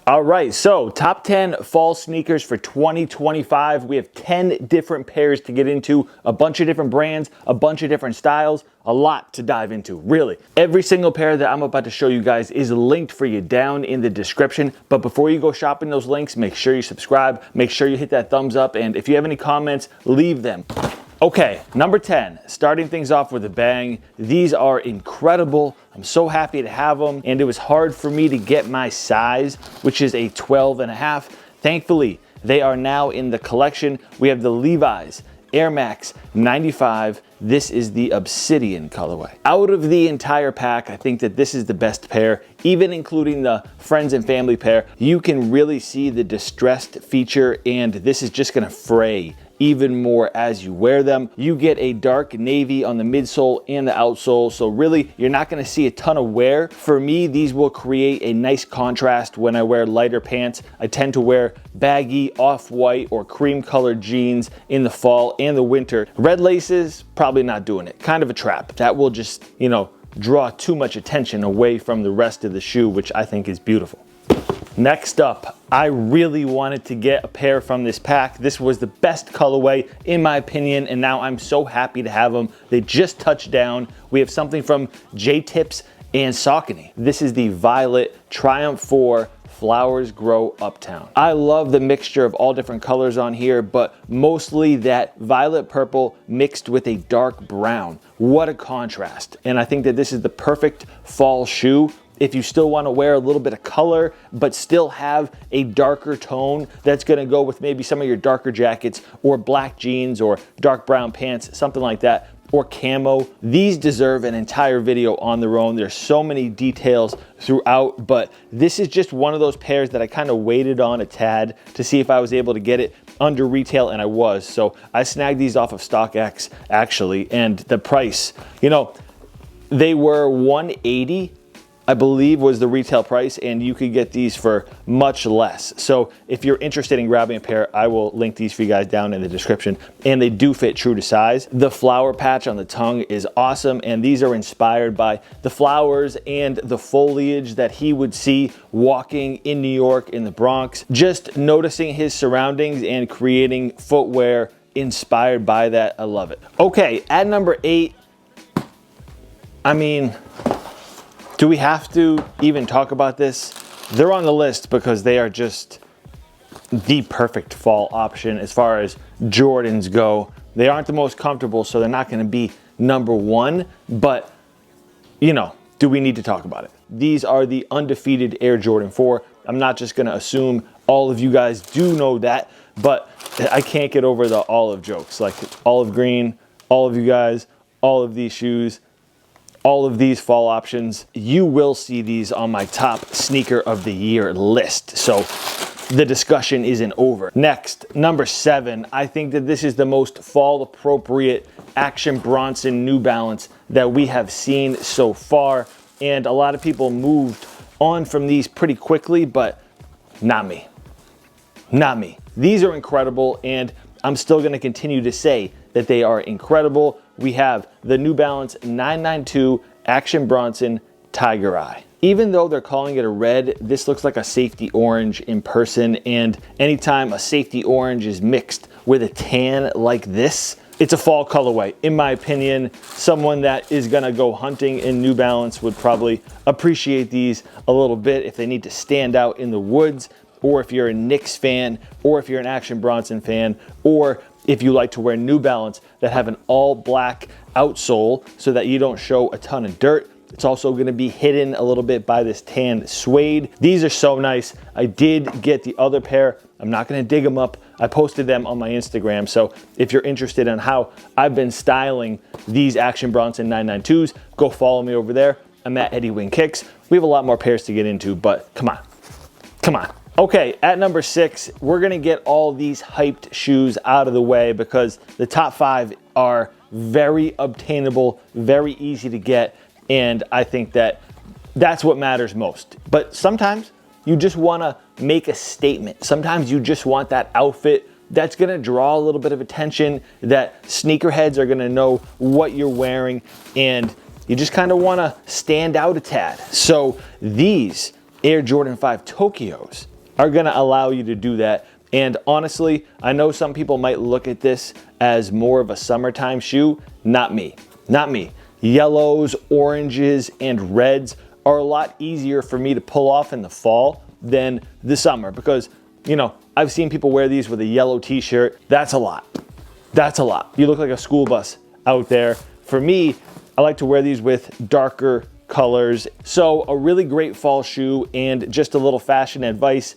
All right, so top 10 fall sneakers for 2025. We have 10 different pairs to get into, a bunch of different brands, a bunch of different styles, a lot to dive into, really. Every single pair that I'm about to show you guys is linked for you down in the description. But before you go shopping those links, make sure you subscribe, make sure you hit that thumbs up, and if you have any comments, leave them. Okay, number 10, starting things off with a bang. These are incredible. I'm so happy to have them, and it was hard for me to get my size, which is a 12.5. Thankfully, they are now in the collection. We have the Levi's Air Max 95. This is the Obsidian colorway. Out of the entire pack, I think that this is the best pair, even including the friends and family pair. You can really see the distressed feature, and this is just gonna fray even more as you wear them. You get a dark navy on the midsole and the outsole, so really you're not going to see a ton of wear. For me, these will create a nice contrast when I wear lighter pants. I tend to wear baggy off-white or cream colored jeans in the fall and the winter. Red laces, probably not doing it. Kind of a trap. That will just, you know, draw too much attention away from the rest of the shoe, which I think is beautiful. Next up, I really wanted to get a pair from this pack. This was the best colorway in my opinion, and now I'm so happy to have them. They just touched down. We have something from J-Tips and Saucony. This is the Violet Triumph 4 Flowers Grow Uptown. I love the mixture of all different colors on here, but mostly that violet purple mixed with a dark brown. What a contrast. And I think that this is the perfect fall shoe if you still want to wear a little bit of color, but still have a darker tone that's going to go with maybe some of your darker jackets or black jeans or dark brown pants, something like that, or camo. These deserve an entire video on their own. There's so many details throughout, but this is just one of those pairs that I kind of waited on a tad to see if I was able to get it under retail, and I was. So I snagged these off of StockX actually, and the price, you know, they were $180. I believe was the retail price, and you could get these for much less. So if you're interested in grabbing a pair, I will link these for you guys down in the description, and they do fit true to size. The flower patch on the tongue is awesome, and these are inspired by the flowers and the foliage that he would see walking in New York in the Bronx. Just noticing his surroundings and creating footwear inspired by that. I love it. Okay, at number 8, I mean, do we have to even talk about this? They're on the list because they are just the perfect fall option as far as Jordans go. They aren't the most comfortable, so they're not going to be number 1, but you know, do we need to talk about it? These are the Undefeated Air Jordan 4. I'm not just going to assume all of you guys do know that, but I can't get over the olive jokes, like olive green, all of you guys, all of these shoes, all of these fall options. You will see these on my top sneaker of the year list. So the discussion isn't over. Next, number 7. I think that this is the most fall appropriate Action Bronson New Balance that we have seen so far. And a lot of people moved on from these pretty quickly, but not me. Not me. These are incredible, and I'm still gonna continue to say that they are incredible. We have the New Balance 992 Action Bronson Tiger Eye. Even though they're calling it a red, this looks like a safety orange in person, and anytime a safety orange is mixed with a tan like this, it's a fall colorway. In my opinion, someone that is gonna go hunting in New Balance would probably appreciate these a little bit if they need to stand out in the woods, or if you're a Knicks fan, or if you're an Action Bronson fan, or if you like to wear New Balance that have an all black outsole so that you don't show a ton of dirt. It's also going to be hidden a little bit by this tan suede. These are so nice. I did get the other pair. I'm not going to dig them up. I posted them on my Instagram. So if you're interested in how I've been styling these Action Bronson 992s, go follow me over there. I'm at Eddie Wing Kicks. We have a lot more pairs to get into, but come on. Come on. Okay, at number 6, we're gonna get all these hyped shoes out of the way because the top 5 are very obtainable, very easy to get, and I think that that's what matters most. But sometimes you just wanna make a statement. Sometimes you just want that outfit that's gonna draw a little bit of attention, that sneakerheads are gonna know what you're wearing, and you just kind of wanna stand out a tad. So these Air Jordan 5 Tokyos are gonna allow you to do that. And honestly, I know some people might look at this as more of a summertime shoe. Not me, not me. Yellows, oranges, and reds are a lot easier for me to pull off in the fall than the summer because, you know, I've seen people wear these with a yellow t-shirt. That's a lot. That's a lot. You look like a school bus out there. For me, I like to wear these with darker colors. So a really great fall shoe, and just a little fashion advice,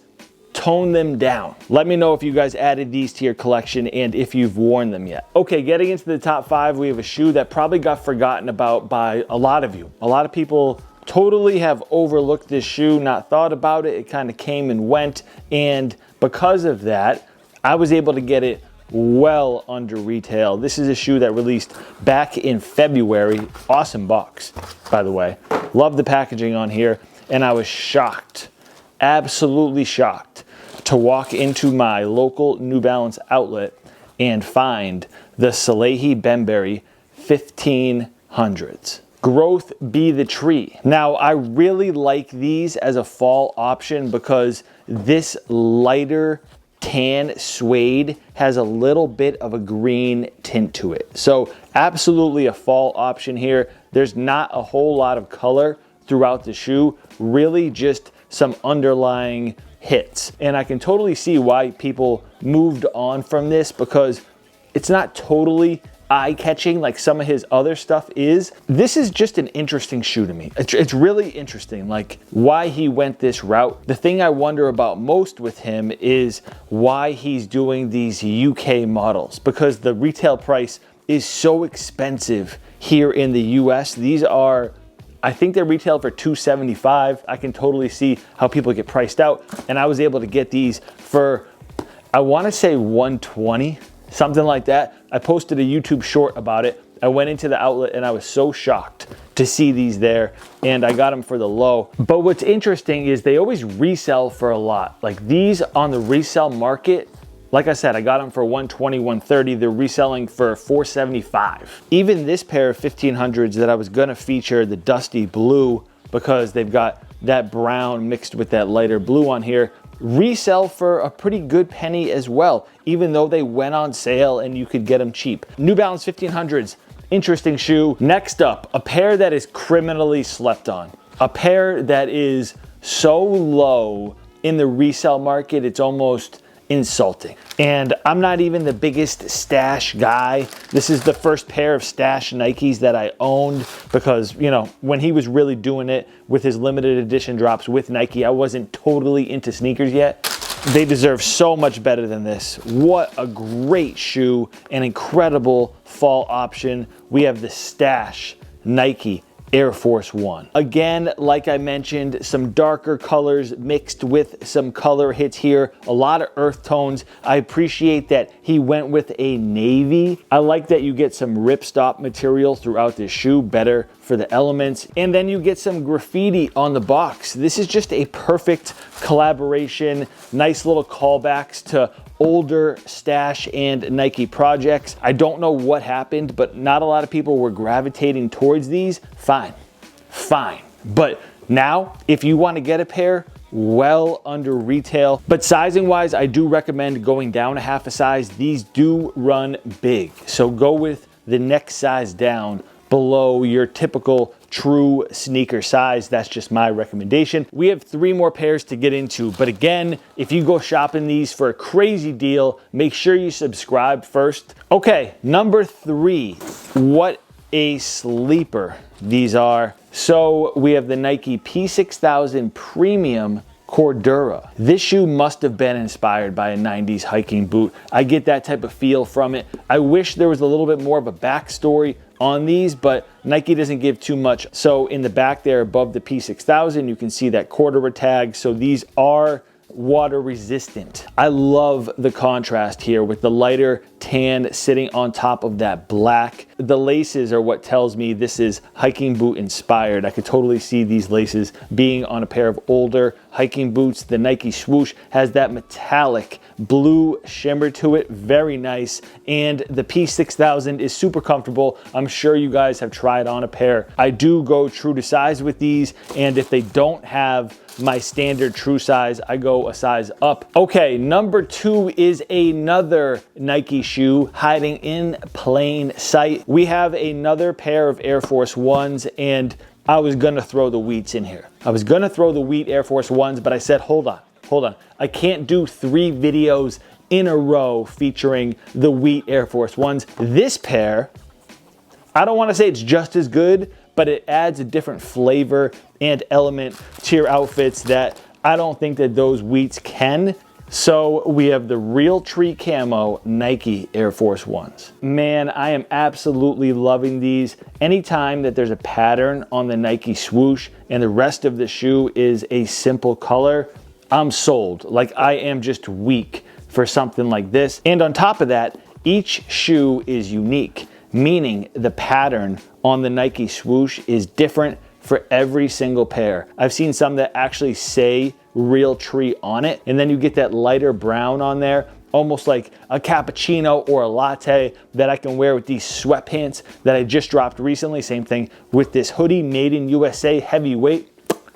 tone them down. Let me know if you guys added these to your collection and if you've worn them yet. Okay, getting into the top 5, we have a shoe that probably got forgotten about by a lot of you. A lot of people totally have overlooked this shoe, not thought about it. It kind of came and went, and because of that, I was able to get it well under retail. This is a shoe that released back in February. Awesome box, by the way. Love the packaging on here, and I was shocked, absolutely shocked, to walk into my local New Balance outlet and find the Salehe Bembury 1500s. Growth be the tree. Now, I really like these as a fall option because this lighter tan suede has a little bit of a green tint to it. So absolutely a fall option here. There's not a whole lot of color throughout the shoe, really just some underlying hits. And I can totally see why people moved on from this because it's not totally eye-catching like some of his other stuff is. This is just an interesting shoe to me. It's really interesting, like why he went this route. The thing I wonder about most with him is why he's doing these UK models, because the retail price is so expensive here in the US. These are, I think they retail for $275. I can totally see how people get priced out, and I was able to get these for, I want to say $120. Something like that. I posted a YouTube short about it. I went into the outlet and I was so shocked to see these there, and I got them for the low. But what's interesting is they always resell for a lot. Like these on the resale market, like I said, I got them for $120, $130. They're reselling for $475. Even this pair of 1500s that I was gonna feature, the dusty blue, because they've got that brown mixed with that lighter blue on here, resell for a pretty good penny as well, even though they went on sale and you could get them cheap. New Balance 1500s, interesting shoe. Next up, a pair that is criminally slept on. A pair that is so low in the resale market, it's almost insulting. And I'm not even the biggest stash guy. This is the first pair of stash Nikes that I owned because, you know, when he was really doing it with his limited edition drops with Nike, I wasn't totally into sneakers yet. They deserve so much better than this. What a great shoe, an incredible fall option. We have the stash Nike Air Force One. Again, like I mentioned, some darker colors mixed with some color hits here, a lot of earth tones. I appreciate that he went with a navy. I like that you get some ripstop material throughout this shoe, better for the elements. And then you get some graffiti on the box. This is just a perfect collaboration, nice little callbacks to older stash and Nike projects. I don't know what happened, but not a lot of people were gravitating towards these. Fine. But now, if you want to get a pair, well under retail. But sizing wise, I do recommend going down a half a size. These do run big. So go with the next size down below your typical true sneaker size. That's just my recommendation. We have 3 more pairs to get into, but again, if you go shopping these for a crazy deal, make sure you subscribe first. Okay, number 3, what a sleeper these are. So we have the Nike P6000 Premium Cordura. This shoe must have been inspired by a 90s hiking boot. I get that type of feel from it. I wish there was a little bit more of a backstory on these, but Nike doesn't give too much. So in the back there above the P6000, you can see that Cordura tag. So these are water resistant. I love the contrast here with the lighter tan sitting on top of that black. The laces are what tells me this is hiking boot inspired. I could totally see these laces being on a pair of older hiking boots. The Nike swoosh has that metallic blue shimmer to it, very nice. And the P6000 is super comfortable. I'm sure you guys have tried on a pair. I do go true to size with these, and if they don't have my standard true size, I go a size up. Okay, number 2 is another Nike shoe hiding in plain sight. We have another pair of Air Force Ones, and I was gonna throw the Wheats in here. I was gonna throw the Wheat Air Force Ones, but I said, hold on. I can't do 3 videos in a row featuring the Wheat Air Force Ones. This pair, I don't wanna say it's just as good, but it adds a different flavor and element to your outfits that I don't think that those Wheats can. So we have the Realtree Camo Nike Air Force Ones. Man, I am absolutely loving these. Anytime that there's a pattern on the Nike swoosh and the rest of the shoe is a simple color, I'm sold. Like, I am just weak for something like this. And on top of that, each shoe is unique, meaning the pattern on the Nike swoosh is different for every single pair. I've seen some that actually say Realtree on it, and then you get that lighter brown on there, almost like a cappuccino or a latte that I can wear with these sweatpants that I just dropped recently. Same thing with this hoodie, made in USA, heavyweight.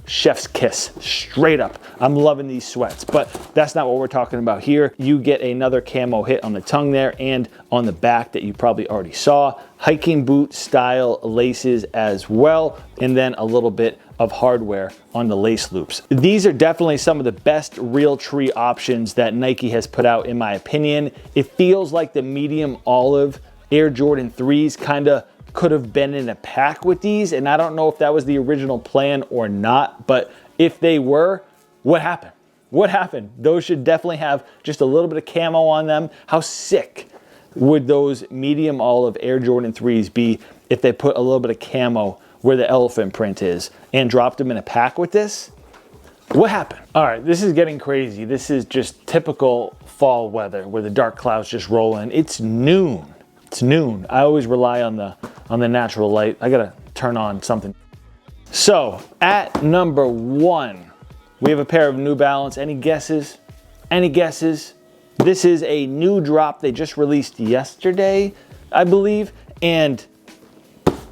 Chef's kiss, straight up. I'm loving these sweats, but that's not what we're talking about here. You get another camo hit on the tongue there and on the back that you probably already saw. Hiking boot style laces as well, and then a little bit of hardware on the lace loops. These are definitely some of the best Realtree options that Nike has put out, in my opinion. It feels like the medium olive Air Jordan 3s kind of could have been in a pack with these, and I don't know if that was the original plan or not, but if they were, what happened? What happened? Those should definitely have just a little bit of camo on them. How sick would those medium olive Air Jordan 3s be if they put a little bit of camo where the elephant print is and dropped them in a pack with this? What happened? All right, this is getting crazy. This is just typical fall weather where the dark clouds just roll in. It's noon. It's noon. I always rely on the natural light. I gotta turn on something. So at number 1, we have a pair of New Balance. Any guesses? Any guesses? This is a new drop they just released yesterday, I believe, and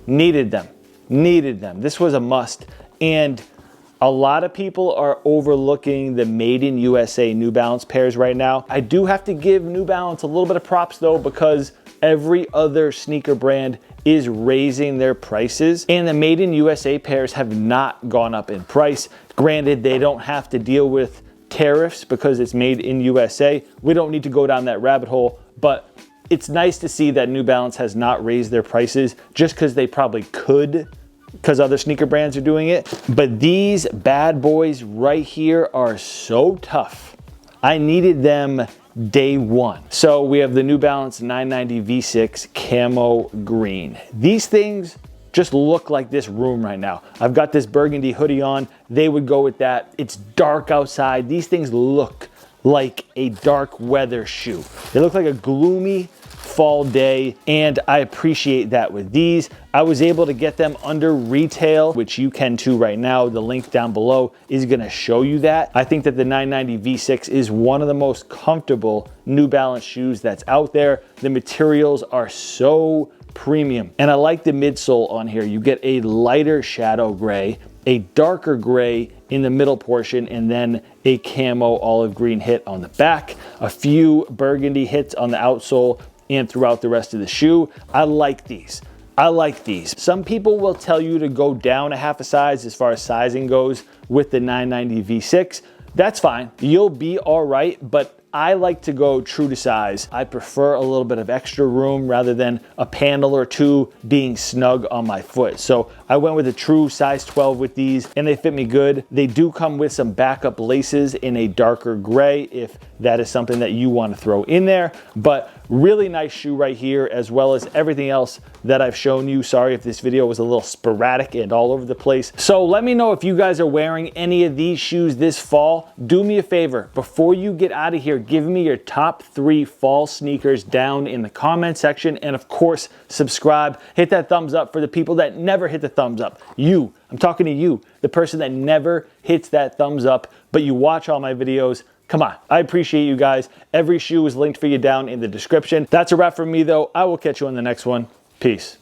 needed them. This was a must. And a lot of people are overlooking the Made in USA New Balance pairs right now. I do have to give New Balance a little bit of props though, because every other sneaker brand is raising their prices, and the Made in USA pairs have not gone up in price. Granted, they don't have to deal with tariffs because it's made in USA. We don't need to go down that rabbit hole, but it's nice to see that New Balance has not raised their prices just because they probably could, because other sneaker brands are doing it. But these bad boys right here are so tough. I needed them day one. So we have the New Balance 990 V6 Camo Green. These things just look like this room right now. I've got this burgundy hoodie on. They would go with that. It's dark outside. These things look like a dark weather shoe. They look like a gloomy fall day, and I appreciate that with these. I was able to get them under retail, which you can too right now. The link down below is gonna show you that. I think that the 990 V6 is one of the most comfortable New Balance shoes that's out there. The materials are so premium, and I like the midsole on here. You get a lighter shadow gray, a darker gray in the middle portion, and then a camo olive green hit on the back, a few burgundy hits on the outsole and throughout the rest of the shoe. I like these. I like these. Some people will tell you to go down a half a size as far as sizing goes with the 990 V6. That's fine. You'll be all right, but I like to go true to size. I prefer a little bit of extra room rather than a panel or two being snug on my foot. So I went with a true size 12 with these, and they fit me good. They do come with some backup laces in a darker gray if that is something that you want to throw in there. But really nice shoe right here, as well as everything else that I've shown you. Sorry if this video was a little sporadic and all over the place. So let me know if you guys are wearing any of these shoes this fall. Do me a favor, before you get out of here, give me your top 3 fall sneakers down in the comment section. And of course, subscribe. Hit that thumbs up for the people that never hit the thumbs up. You, I'm talking to you, the person that never hits that thumbs up, but you watch all my videos. Come on, I appreciate you guys. Every shoe is linked for you down in the description. That's a wrap from me though. I will catch you on the next one. Peace.